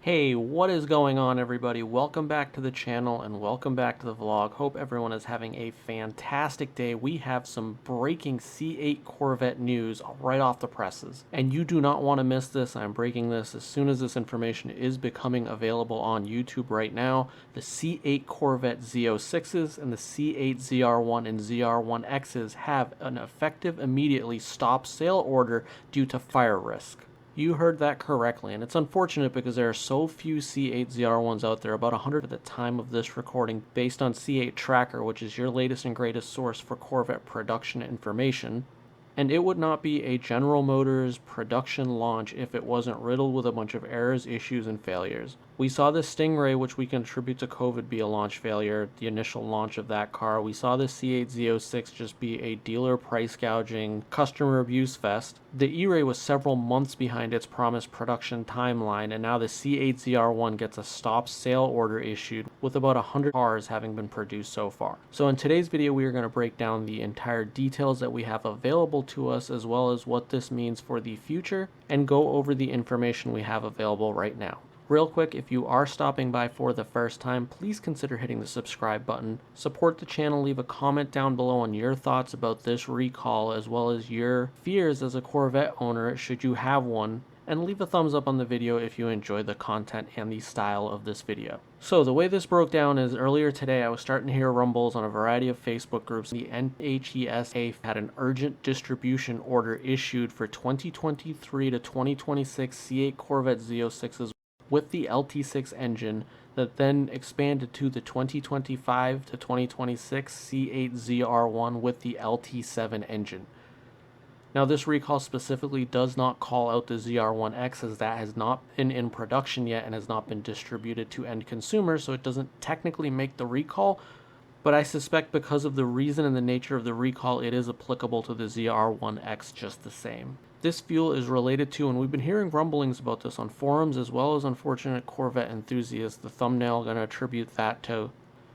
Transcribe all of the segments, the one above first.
Hey, what is going on, everybody? Welcome back to the channel and welcome back to the vlog. Hope everyone is having a fantastic day. We have some breaking C8 Corvette news right off the presses, and you do not want to miss this. I'm breaking this as soon as this information is becoming available on YouTube right now. The C8 Corvette Z06s and the C8 ZR1 and ZR1Xs have an effective immediately stop sale order due to fire risk. You heard that correctly, and it's unfortunate because there are so few C8 ZR1s out there, about 100 at the time of this recording, based on C8 Tracker, which is your latest and greatest source for Corvette production information. And it would not be a General Motors production launch if it wasn't riddled with a bunch of errors, issues, and failures. We saw the Stingray, which we can attribute to COVID, be a launch failure, the initial launch of that car. We saw the C8 Z06 just be a dealer price gouging, customer abuse fest. The E-Ray was several months behind its promised production timeline, and now the C8 ZR1 gets a stop sale order issued with about 100 cars having been produced so far. So in today's video, we are going to break down the entire details that we have available to us, as well as what this means for the future, and go over the information we have available right now. Real quick, if you are stopping by for the first time, please consider hitting the subscribe button. Support the channel, leave a comment down below on your thoughts about this recall, as well as your fears as a Corvette owner should you have one, and leave a thumbs up on the video if you enjoyed the content and the style of this video. So the way this broke down is earlier today I was starting to hear rumbles on a variety of Facebook groups. The NHTSA had an urgent distribution order issued for 2023 to 2026 C8 Corvette Z06s with the LT6 engine that then expanded to the 2025 to 2026 C8 ZR1 with the LT7 engine. Now, this recall specifically does not call out the ZR1X, as that has not been in production yet and has not been distributed to end consumers, so it doesn't technically make the recall, but I suspect because of the reason and the nature of the recall, it is applicable to the ZR1X just the same. This fuel is related to, and we've been hearing rumblings about this on forums as well as unfortunate Corvette enthusiasts. The thumbnail going to attribute that to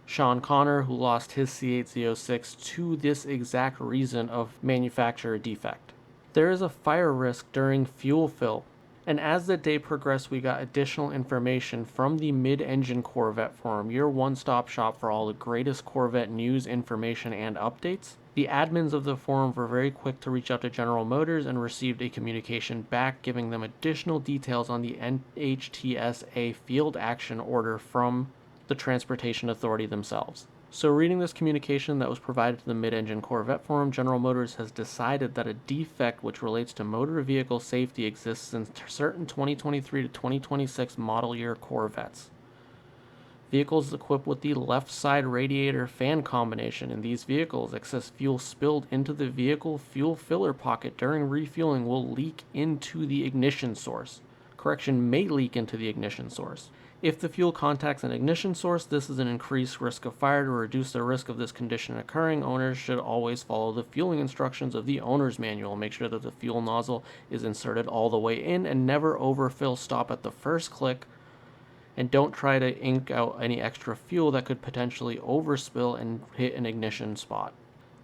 Sean Connor, who lost his C8 Z06 to this exact reason of manufacturer defect. There is a fire risk during fuel fill, and as the day progressed, we got additional information from the Mid-Engine Corvette forum, your one-stop shop for all the greatest Corvette news, information, and updates. The admins of the forum were very quick to reach out to General Motors and received a communication back giving them additional details on the NHTSA field action order from the Transportation Authority themselves. So reading this communication that was provided to the Mid-Engine Corvette forum, General Motors has decided that a defect which relates to motor vehicle safety exists in certain 2023 to 2026 model year Corvettes. Vehicles equipped with the left side radiator fan combination. In these vehicles, excess fuel spilled into the vehicle fuel filler pocket during refueling will leak into the ignition source. Correction, may leak into the ignition source. If the fuel contacts an ignition source, this is an increased risk of fire. To reduce the risk of this condition occurring, owners should always follow the fueling instructions of the owner's manual. Make sure that the fuel nozzle is inserted all the way in and never overfill. Stop at the first click, and don't try to ink out any extra fuel that could potentially overspill and hit an ignition spot.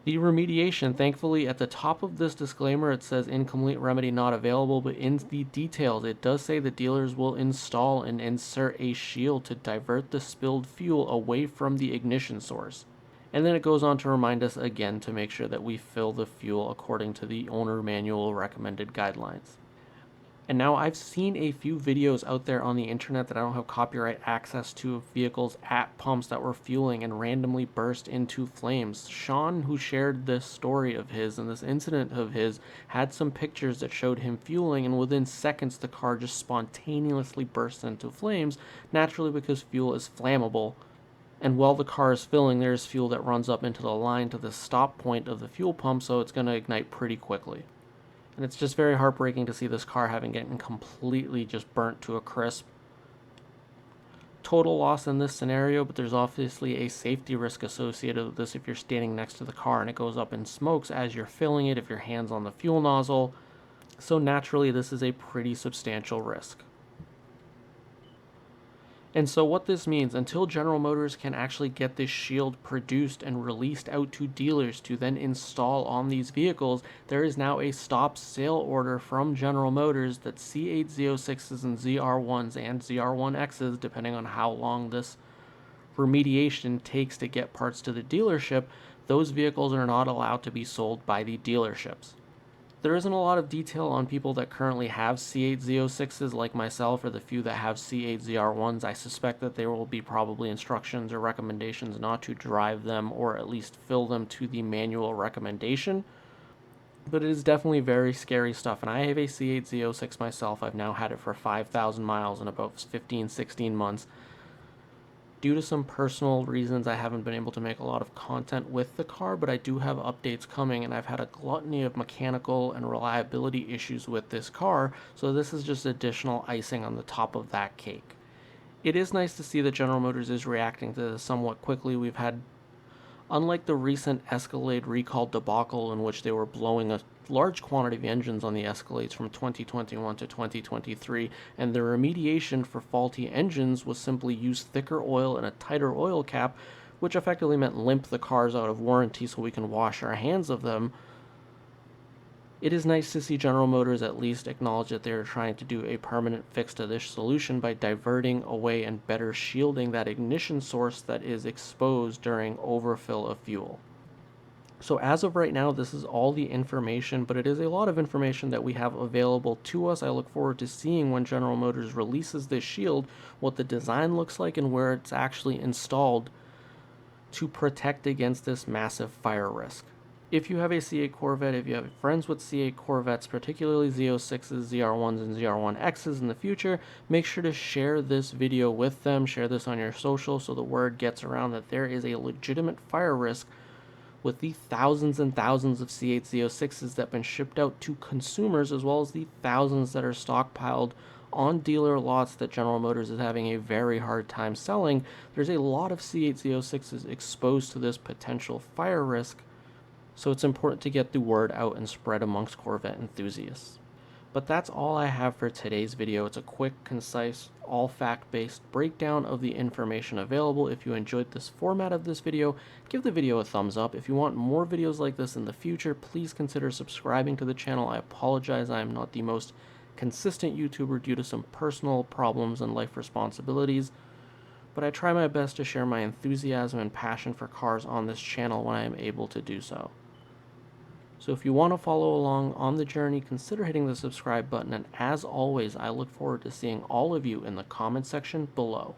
The remediation, thankfully at the top of this disclaimer it says incomplete remedy not available, but in the details it does say the dealers will install and insert a shield to divert the spilled fuel away from the ignition source. And then it goes on to remind us again to make sure that we fill the fuel according to the owner manual recommended guidelines. And now I've seen a few videos out there on the internet that I don't have copyright access to of vehicles at pumps that were fueling and randomly burst into flames. Sean, who shared this story of his and this incident of his, had some pictures that showed him fueling, and within seconds the car just spontaneously burst into flames, naturally because fuel is flammable. And while the car is filling, there's fuel that runs up into the line to the stop point of the fuel pump, so it's going to ignite pretty quickly. And it's just very heartbreaking to see this car having gotten completely just burnt to a crisp. Total loss in this scenario, but there's obviously a safety risk associated with this if you're standing next to the car and it goes up in smokes as you're filling it, if your hand's on the fuel nozzle. So naturally, this is a pretty substantial risk. And so what this means, until General Motors can actually get this shield produced and released out to dealers to then install on these vehicles, there is now a stop sale order from General Motors that C8 Z06s and ZR1s and ZR1Xs, depending on how long this remediation takes to get parts to the dealership, those vehicles are not allowed to be sold by the dealerships. There isn't a lot of detail on people that currently have C8 Z06s like myself, or the few that have C8 ZR1s. I suspect that there will be probably instructions or recommendations not to drive them, or at least fill them to the manual recommendation. But it is definitely very scary stuff, and I have a C8 Z06 myself. I've now had it for 5,000 miles in about 15, 16 months. Due to some personal reasons, I haven't been able to make a lot of content with the car, but I do have updates coming, and I've had a gluttony of mechanical and reliability issues with this car, so this is just additional icing on the top of that cake. It is nice to see that General Motors is reacting to this somewhat quickly. We've had, unlike the recent Escalade recall debacle in which they were blowing a large quantity of engines on the Escalades from 2021 to 2023, and the remediation for faulty engines was simply use thicker oil and a tighter oil cap, which effectively meant limp the cars out of warranty so we can wash our hands of them. It is nice to see General Motors at least acknowledge that they're trying to do a permanent fix to this solution by diverting away and better shielding that ignition source that is exposed during overfill of fuel. So as of right now, this is all the information, but it is a lot of information that we have available to us. I look forward to seeing when General Motors releases this shield, what the design looks like and where it's actually installed to protect against this massive fire risk. If you have a C8 Corvette, if you have friends with C8 Corvettes, particularly Z06s, ZR1s, and ZR1Xs in the future, make sure to share this video with them, share this on your social so the word gets around that there is a legitimate fire risk with the thousands and thousands of C8 Z06s that have been shipped out to consumers, as well as the thousands that are stockpiled on dealer lots that General Motors is having a very hard time selling. There's a lot of C8 Z06s exposed to this potential fire risk, so it's important to get the word out and spread amongst Corvette enthusiasts. But that's all I have for today's video. It's a quick, concise, all fact-based breakdown of the information available. If you enjoyed this format of this video, give the video a thumbs up. If you want more videos like this in the future, please consider subscribing to the channel. I apologize, I am not the most consistent YouTuber due to some personal problems and life responsibilities, but I try my best to share my enthusiasm and passion for cars on this channel when I am able to do so. So if you want to follow along on the journey, consider hitting the subscribe button, and as always, I look forward to seeing all of you in the comment section below.